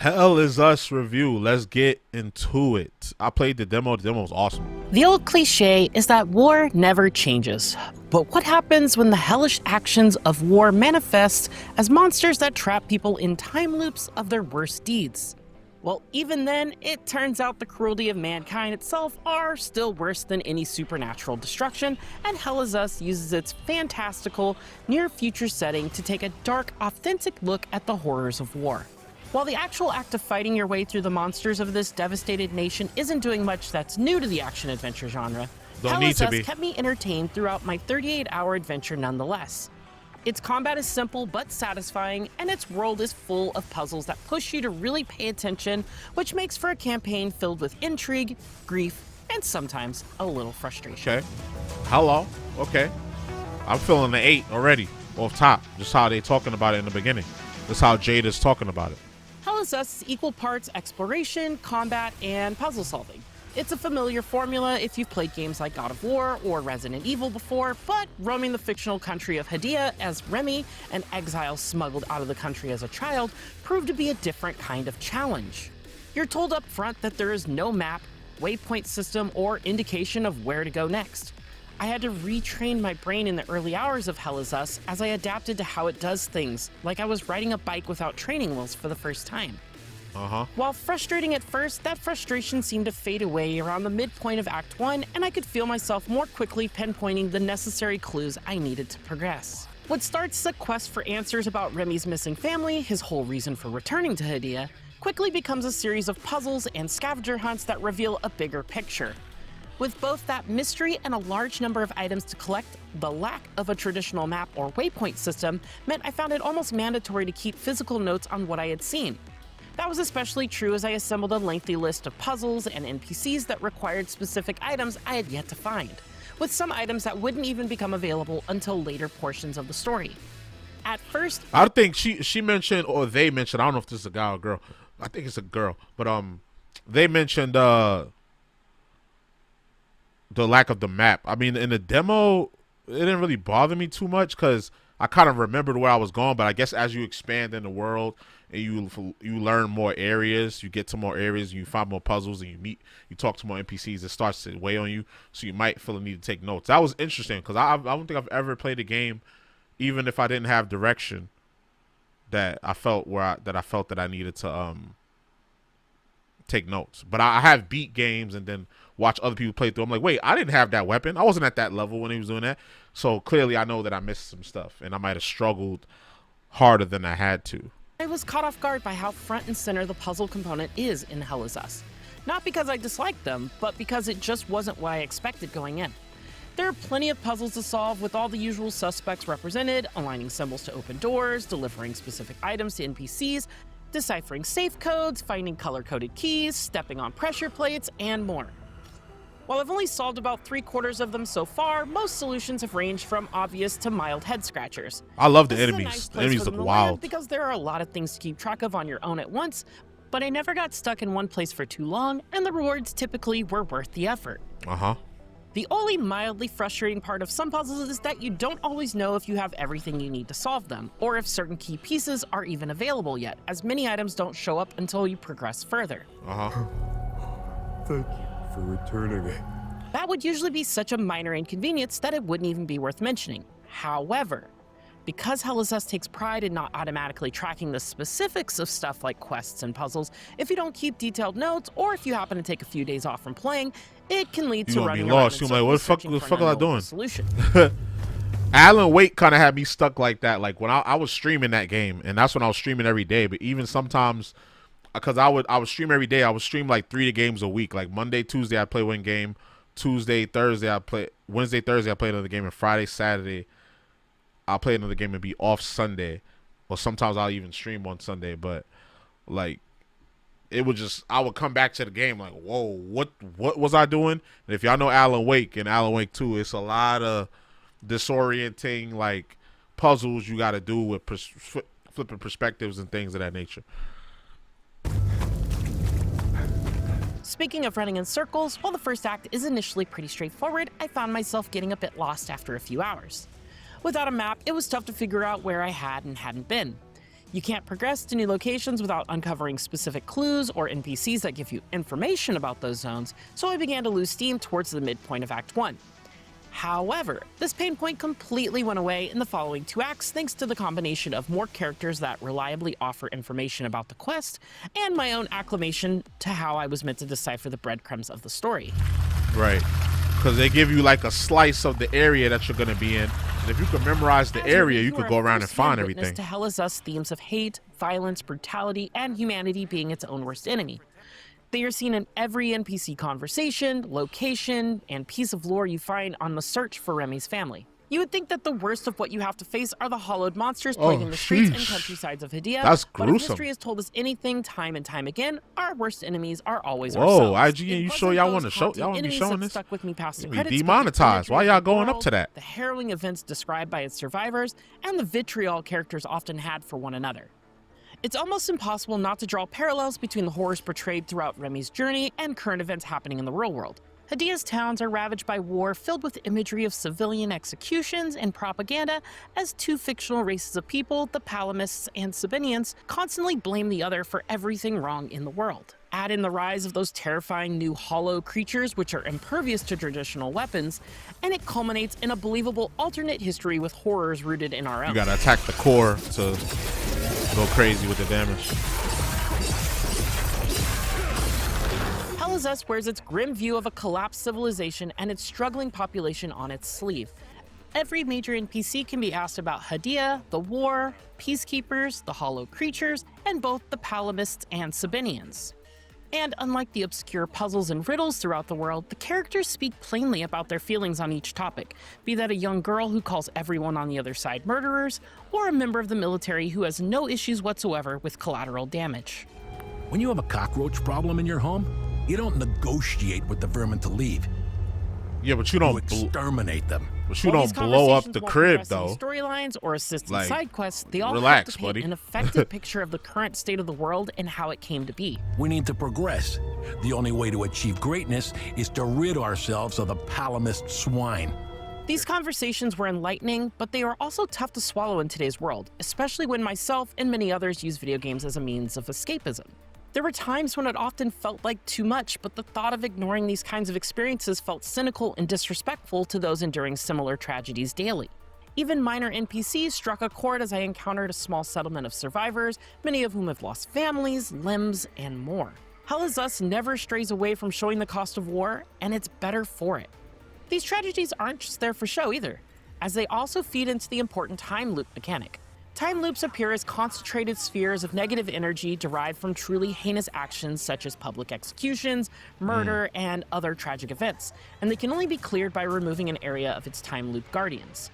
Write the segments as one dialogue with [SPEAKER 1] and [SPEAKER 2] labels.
[SPEAKER 1] Hell is Us review. Let's get into it. I played the demo. The demo was awesome.
[SPEAKER 2] The old cliche is that war never changes. But what happens when the hellish actions of war manifest as monsters that trap people in time loops of their worst deeds? Well, even then, it turns out the cruelty of mankind itself are still worse than any supernatural destruction, and Hell is Us uses its fantastical, near-future setting to take a dark, authentic look at the horrors of war. While the actual act of fighting your way through the monsters of this devastated nation isn't doing much that's new to the action-adventure genre, Hell is Us kept me entertained throughout my 38-hour adventure nonetheless. Its combat is simple but satisfying, and its world is full of puzzles that push you to really pay attention, which makes for a campaign filled with intrigue, grief, and sometimes a little frustration.
[SPEAKER 1] Okay. Hello. Okay. I'm feeling the 8 already off top. Just how they talking about it in the beginning. That's how Jada's talking about it.
[SPEAKER 2] Hell is Us is equal parts exploration, combat, and puzzle solving. It's a familiar formula if you've played games like God of War or Resident Evil before, but roaming the fictional country of Hadia as Remi, an exile smuggled out of the country as a child, proved to be a different kind of challenge. You're told up front that there is no map, waypoint system, or indication of where to go next. I had to retrain my brain in the early hours of Hell is Us as I adapted to how it does things, like I was riding a bike without training wheels for the first time. While frustrating at first, that frustration seemed to fade away around the midpoint of Act 1, and I could feel myself more quickly pinpointing the necessary clues I needed to progress. What starts as a quest for answers about Remi's missing family, his whole reason for returning to Hadia, quickly becomes a series of puzzles and scavenger hunts that reveal a bigger picture. With both that mystery and a large number of items to collect, the lack of a traditional map or waypoint system meant I found it almost mandatory to keep physical notes on what I had seen. That was especially true as I assembled a lengthy list of puzzles and NPCs that required specific items I had yet to find, with some items that wouldn't even become available until later portions of the story. At first,
[SPEAKER 1] I think she mentioned, or they mentioned, I don't know if this is a guy or a girl. I think it's a girl, but they mentioned the lack of the map. I mean, in the demo, it didn't really bother me too much because I kind of remembered where I was going, but I guess as you expand in the world and you learn more areas, you get to more areas, and you find more puzzles, and you talk to more NPCs, it starts to weigh on you, so you might feel the need to take notes. That was interesting because I don't think I've ever played a game, even if I didn't have direction, that I felt that I needed to take notes. But I have beat games and then watch other people play through. I'm like, wait, I didn't have that weapon. I wasn't at that level when he was doing that. So clearly I know that I missed some stuff and I might have struggled harder than I had to.
[SPEAKER 2] I was caught off guard by how front and center the puzzle component is in Hell is Us. Not because I disliked them, but because it just wasn't what I expected going in. There are plenty of puzzles to solve with all the usual suspects represented, aligning symbols to open doors, delivering specific items to NPCs, deciphering safe codes, finding color-coded keys, stepping on pressure plates, and more. While I've only solved about 3/4 of them so far, most solutions have ranged from obvious to mild head-scratchers.
[SPEAKER 1] I love the
[SPEAKER 2] This is a
[SPEAKER 1] enemies.
[SPEAKER 2] nice
[SPEAKER 1] The
[SPEAKER 2] place
[SPEAKER 1] enemies
[SPEAKER 2] for
[SPEAKER 1] look
[SPEAKER 2] them to land
[SPEAKER 1] wild.
[SPEAKER 2] because there are a lot of things to keep track of on your own at once, but I never got stuck in one place for too long, and the rewards typically were worth the effort. The only mildly frustrating part of some puzzles is that you don't always know if you have everything you need to solve them, or if certain key pieces are even available yet, as many items don't show up until you progress further.
[SPEAKER 3] Thank you for returning it.
[SPEAKER 2] That would usually be such a minor inconvenience that it wouldn't even be worth mentioning. However, because Hell is Us takes pride in not automatically tracking the specifics of stuff like quests and puzzles, if you don't keep detailed notes, or if you happen to take a few days off from playing, it can lead to running around
[SPEAKER 1] lost.
[SPEAKER 2] in
[SPEAKER 1] You're like, what the fuck am I doing?
[SPEAKER 2] Solution.
[SPEAKER 1] Alan Wake kind of had me stuck like that. Like when I was streaming that game, and that's when I was streaming every day. But even sometimes, because I would stream every day, I would stream like 3 games a week. Like Monday, Tuesday, I play one game. Tuesday, Thursday, I play. Wednesday, Thursday, I play another game, and Friday, Saturday, I'll play another game and be off Sunday, or sometimes I'll even stream on Sunday. But like, it would just, I would come back to the game like, whoa, what was I doing? And if y'all know Alan Wake and Alan Wake 2, it's a lot of disorienting like puzzles you got to do with flipping perspectives and things of that nature.
[SPEAKER 2] Speaking of running in circles, while the first act is initially pretty straightforward, I found myself getting a bit lost after a few hours. Without a map, it was tough to figure out where I had and hadn't been. You can't progress to new locations without uncovering specific clues or NPCs that give you information about those zones, so I began to lose steam towards the midpoint of Act 1. However, this pain point completely went away in the following 2 acts thanks to the combination of more characters that reliably offer information about the quest, and my own acclimation to how I was meant to decipher the breadcrumbs of the story.
[SPEAKER 1] Right. Because they give you like a slice of the area that you're going to be in. And if you can memorize the area, you could go around and find everything.
[SPEAKER 2] To Hell Is Us themes of hate, violence, brutality, and humanity being its own worst enemy. They are seen in every NPC conversation, location, and piece of lore you find on the search for Remi's family. You would think that the worst of what you have to face are the hollowed monsters plaguing the streets and countrysides of Hydia.
[SPEAKER 1] That's
[SPEAKER 2] but
[SPEAKER 1] gruesome.
[SPEAKER 2] if history has told us anything time and time again, our worst enemies are always
[SPEAKER 1] Whoa,
[SPEAKER 2] ourselves.
[SPEAKER 1] IGN, you sure y'all want to show? Y'all want to be showing this?
[SPEAKER 2] Stuck with me past the
[SPEAKER 1] We
[SPEAKER 2] credits,
[SPEAKER 1] demonetized. Why y'all going up to that?
[SPEAKER 2] The harrowing events described by its survivors, and the vitriol characters often had for one another. It's almost impossible not to draw parallels between the horrors portrayed throughout Remi's journey and current events happening in the real world. Hydia's towns are ravaged by war, filled with imagery of civilian executions and propaganda, as 2 fictional races of people, the Palamists and Sabinians, constantly blame the other for everything wrong in the world. Add in the rise of those terrifying new hollow creatures which are impervious to traditional weapons, and it culminates in a believable alternate history with horrors rooted in our own.
[SPEAKER 1] You gotta attack the core to go crazy with the damage.
[SPEAKER 2] Hell Is Us wears its grim view of a collapsed civilization and its struggling population on its sleeve. Every major NPC can be asked about Hydia, the war, peacekeepers, the hollow creatures, and both the Palamists and Sabinians. And unlike the obscure puzzles and riddles throughout the world, the characters speak plainly about their feelings on each topic, be that a young girl who calls everyone on the other side murderers, or a member of the military who has no issues whatsoever with collateral damage.
[SPEAKER 4] When you have a cockroach problem in your home, you don't negotiate with the vermin to leave.
[SPEAKER 1] Yeah, but you
[SPEAKER 4] You
[SPEAKER 1] don't
[SPEAKER 4] exterminate them.
[SPEAKER 1] but you
[SPEAKER 2] While
[SPEAKER 1] don't
[SPEAKER 2] these
[SPEAKER 1] blow up
[SPEAKER 2] conversations
[SPEAKER 1] the
[SPEAKER 2] won't
[SPEAKER 1] crib
[SPEAKER 2] progress any
[SPEAKER 1] though.
[SPEAKER 2] storylines or assist in
[SPEAKER 1] Like,
[SPEAKER 2] side quests, they all
[SPEAKER 1] relax,
[SPEAKER 2] have to paint
[SPEAKER 1] buddy.
[SPEAKER 2] an effective picture of the current state of the world and how it came to be.
[SPEAKER 4] We need to progress. The only way to achieve greatness is to rid ourselves of the Palamist swine.
[SPEAKER 2] These conversations were enlightening, but they are also tough to swallow in today's world, especially when myself and many others use video games as a means of escapism. There were times when it often felt like too much, but the thought of ignoring these kinds of experiences felt cynical and disrespectful to those enduring similar tragedies daily. Even minor NPCs struck a chord as I encountered a small settlement of survivors, many of whom have lost families, limbs, and more. Hell Is Us never strays away from showing the cost of war, and it's better for it. These tragedies aren't just there for show either, as they also feed into the important time loop mechanic. Time loops appear as concentrated spheres of negative energy derived from truly heinous actions such as public executions, murder, and other tragic events, and they can only be cleared by removing an area of its time loop guardians.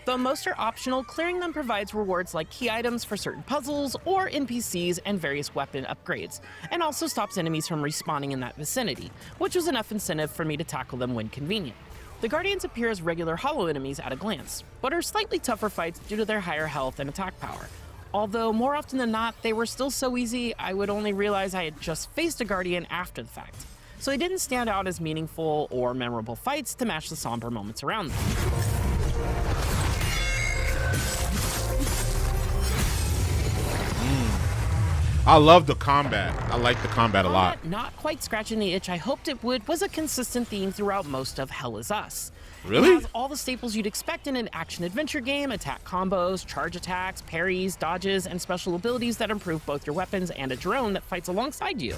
[SPEAKER 2] Though most are optional, clearing them provides rewards like key items for certain puzzles or NPCs and various weapon upgrades, and also stops enemies from respawning in that vicinity, which was enough incentive for me to tackle them when convenient. The Guardians appear as regular hollow enemies at a glance, but are slightly tougher fights due to their higher health and attack power. Although more often than not, they were still so easy, I would only realize I had just faced a Guardian after the fact. So they didn't stand out as meaningful or memorable fights to match the somber moments around them.
[SPEAKER 1] I love the combat. I like the combat a lot.
[SPEAKER 2] Not quite scratching the itch I hoped it would was a consistent theme throughout most of Hell Is Us.
[SPEAKER 1] Really?
[SPEAKER 2] It has all the staples you'd expect in an action-adventure game: attack combos, charge attacks, parries, dodges, and special abilities that improve both your weapons and a drone that fights alongside you.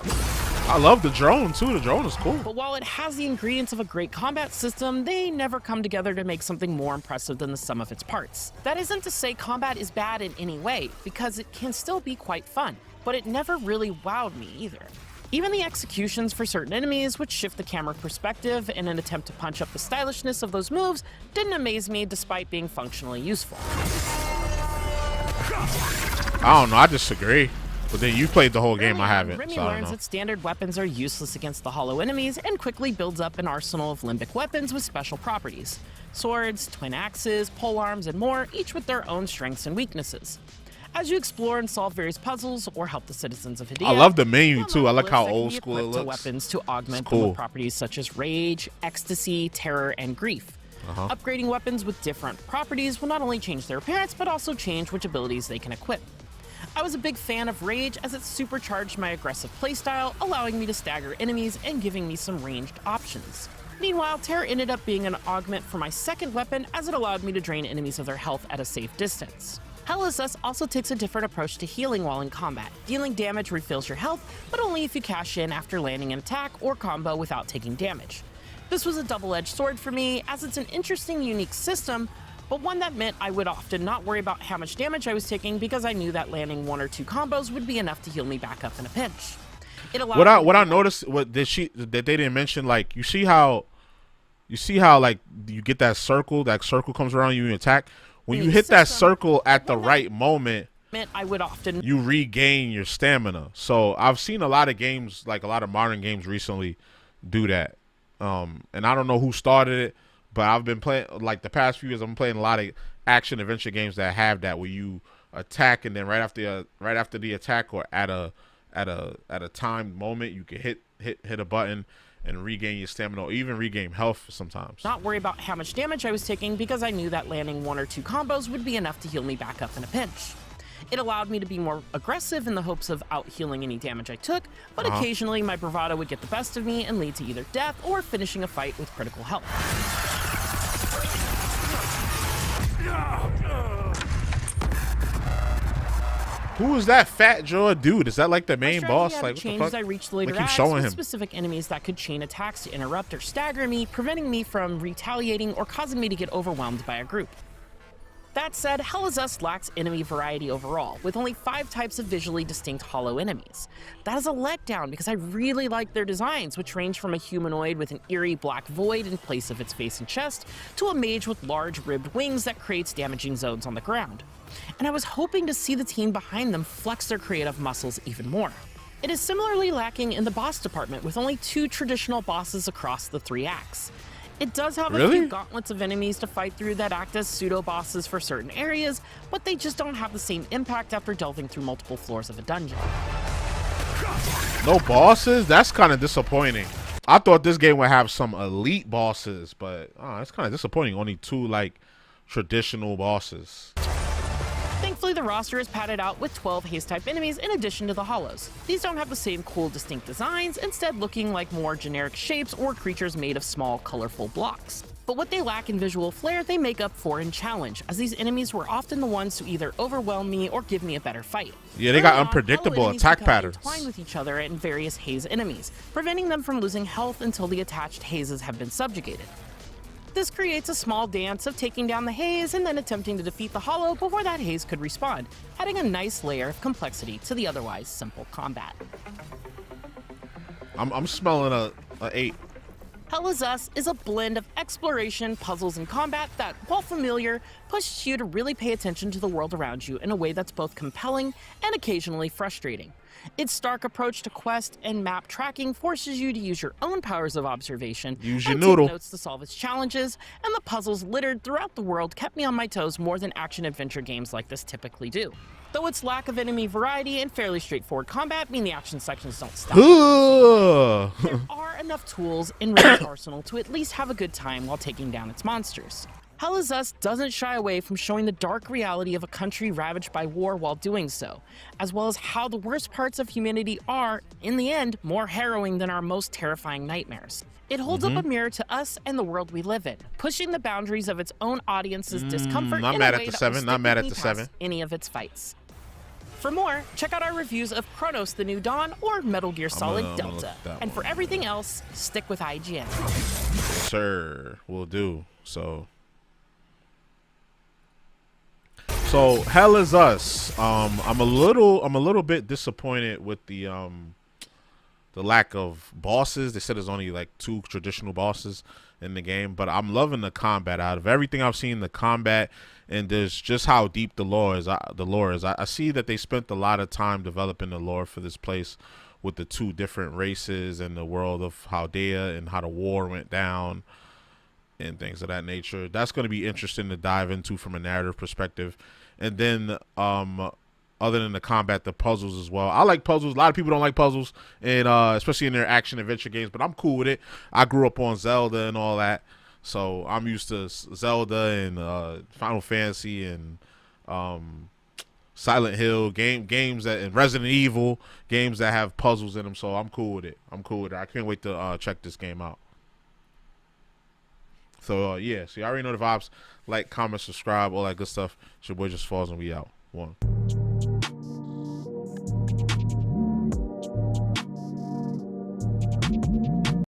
[SPEAKER 1] I love the drone too. The drone is cool.
[SPEAKER 2] But while it has the ingredients of a great combat system, they never come together to make something more impressive than the sum of its parts. That isn't to say combat is bad in any way, because it can still be quite fun, but it never really wowed me either. Even the executions for certain enemies, which shift the camera perspective in an attempt to punch up the stylishness of those moves, didn't amaze me despite being functionally useful.
[SPEAKER 1] I don't know. I disagree. But then you played the whole game. I haven't.
[SPEAKER 2] Remi
[SPEAKER 1] So I don't
[SPEAKER 2] learns
[SPEAKER 1] know.
[SPEAKER 2] that standard weapons are useless against the hollow enemies and quickly builds up an arsenal of limbic weapons with special properties. Swords, twin axes, polearms, and more, each with their own strengths and weaknesses. As you explore and solve various puzzles or help the citizens of Hydia,
[SPEAKER 1] I love the menu
[SPEAKER 2] you'll
[SPEAKER 1] too. I like
[SPEAKER 2] notice
[SPEAKER 1] how
[SPEAKER 2] that can
[SPEAKER 1] old
[SPEAKER 2] be
[SPEAKER 1] school it
[SPEAKER 2] equipped to
[SPEAKER 1] looks.
[SPEAKER 2] weapons to augment
[SPEAKER 1] It's
[SPEAKER 2] them
[SPEAKER 1] cool.
[SPEAKER 2] with properties such as rage, ecstasy, terror, and grief. Upgrading weapons with different properties will not only change their appearance, but also change which abilities they can equip. I was a big fan of Rage as it supercharged my aggressive playstyle, allowing me to stagger enemies and giving me some ranged options. Meanwhile, Terror ended up being an augment for my second weapon as it allowed me to drain enemies of their health at a safe distance. Hell is Us also takes a different approach to healing while in combat. Dealing damage refills your health, but only if you cash in after landing an attack or combo without taking damage. This was a double-edged sword for me, as it's an interesting, unique system, but one that meant I would often not worry about how much damage I was taking because I knew that landing 1 or 2 combos would be enough to heal me back up in a pinch. It allowed
[SPEAKER 1] what I noticed that they didn't mention, like, you see how like you get that circle comes around you and attack. When you hit that circle at the right moment,
[SPEAKER 2] I would often
[SPEAKER 1] you regain your stamina. So I've seen a lot of games, like a lot of modern games recently, do that. And I don't know who started it, but I've been playing, like the past few years, I'm playing a lot of action adventure games that have that, where you attack and then right after the attack or at a timed moment, you can hit a button and regain your stamina or even regain health sometimes.
[SPEAKER 2] Not worry about how much damage I was taking because I knew that landing 1 or 2 combos would be enough to heal me back up in a pinch. It allowed me to be more aggressive in the hopes of out-healing any damage I took, but occasionally my bravado would get the best of me and lead to either death or finishing a fight with critical health.
[SPEAKER 1] Who is that fat jaw dude? Is that like the main boss? Like, what the
[SPEAKER 2] changed
[SPEAKER 1] fuck?
[SPEAKER 2] as I reached later
[SPEAKER 1] They keep
[SPEAKER 2] acts
[SPEAKER 1] showing
[SPEAKER 2] with
[SPEAKER 1] him.
[SPEAKER 2] specific enemies that could chain attacks to interrupt or stagger me, preventing me from retaliating or causing me to get overwhelmed by a group. That said, Hell is Us lacks enemy variety overall, with only 5 types of visually distinct hollow enemies. That is a letdown because I really like their designs, which range from a humanoid with an eerie black void in place of its face and chest, to a mage with large ribbed wings that creates damaging zones on the ground. And I was hoping to see the team behind them flex their creative muscles even more. It is similarly lacking in the boss department, with only 2 traditional bosses across the 3 acts. It does have a few gauntlets of enemies to fight through that act as pseudo-bosses for certain areas, but they just don't have the same impact after delving through multiple floors of a dungeon.
[SPEAKER 1] No bosses? That's kind of disappointing. I thought this game would have some elite bosses, but it's kind of disappointing. Only 2 like traditional bosses.
[SPEAKER 2] Thankfully, the roster is padded out with 12 haze-type enemies in addition to the hollows. These don't have the same cool, distinct designs, instead looking like more generic shapes or creatures made of small, colorful blocks. But what they lack in visual flair, they make up for in challenge, as these enemies were often the ones who either overwhelm me or give me a better fight.
[SPEAKER 1] Yeah, they got unpredictable attack patterns.
[SPEAKER 2] Entwined with each other and various haze enemies, preventing them from losing health until the attached hazes have been subjugated. This creates a small dance of taking down the haze and then attempting to defeat the hollow before that haze could respawn, adding a nice layer of complexity to the otherwise simple combat.
[SPEAKER 1] I'm smelling a 8.
[SPEAKER 2] Hell is Us is a blend of exploration, puzzles, and combat that, while familiar, pushes you to really pay attention to the world around you in a way that's both compelling and occasionally frustrating. Its stark approach to quest and map tracking forces you to use your own powers of observation
[SPEAKER 1] Use your
[SPEAKER 2] and
[SPEAKER 1] noodle.
[SPEAKER 2] take notes to solve its challenges, and the puzzles littered throughout the world kept me on my toes more than action-adventure games like this typically do. Though its lack of enemy variety and fairly straightforward combat mean the action sections don't stop. There are enough tools in Remi's arsenal to at least have a good time while taking down its monsters. Hell is Us doesn't shy away from showing the dark reality of a country ravaged by war while doing so, as well as how the worst parts of humanity are, in the end, more harrowing than our most terrifying nightmares. It holds up a mirror to us and the world we live in, pushing the boundaries of its own audience's discomfort
[SPEAKER 1] Not
[SPEAKER 2] in
[SPEAKER 1] mad
[SPEAKER 2] a
[SPEAKER 1] at
[SPEAKER 2] way
[SPEAKER 1] the
[SPEAKER 2] that
[SPEAKER 1] 7,
[SPEAKER 2] will
[SPEAKER 1] not mad at
[SPEAKER 2] stick
[SPEAKER 1] the
[SPEAKER 2] with me
[SPEAKER 1] 7.
[SPEAKER 2] past any of its fights. For more, check out our reviews of Chronos: The New Dawn or Metal Gear Solid
[SPEAKER 1] I'm gonna
[SPEAKER 2] Delta.
[SPEAKER 1] look that
[SPEAKER 2] And for
[SPEAKER 1] one.
[SPEAKER 2] everything else, stick with IGN.
[SPEAKER 1] Sir, will do. So Hell is Us. I'm a little bit disappointed with the lack of bosses. They said there's only like 2 traditional bosses in the game, but I'm loving the combat. Out of everything I've seen, the combat and there's just how deep the lore is. I see that they spent a lot of time developing the lore for this place with the 2 different races and the world of Chaldea and how the war went down and things of that nature. That's going to be interesting to dive into from a narrative perspective. And then other than the combat, the puzzles as well. I like puzzles. A lot of people don't like puzzles, and especially in their action adventure games, but I'm cool with it. I grew up on Zelda and all that, so I'm used to Zelda and Final Fantasy and Silent Hill games that and Resident Evil games that have puzzles in them. So I'm cool with it. I can't wait to check this game out. So yeah, so you already know the vibes. Like, comment, subscribe, all that good stuff. It's your boy JusticeXFalls, and we out. One.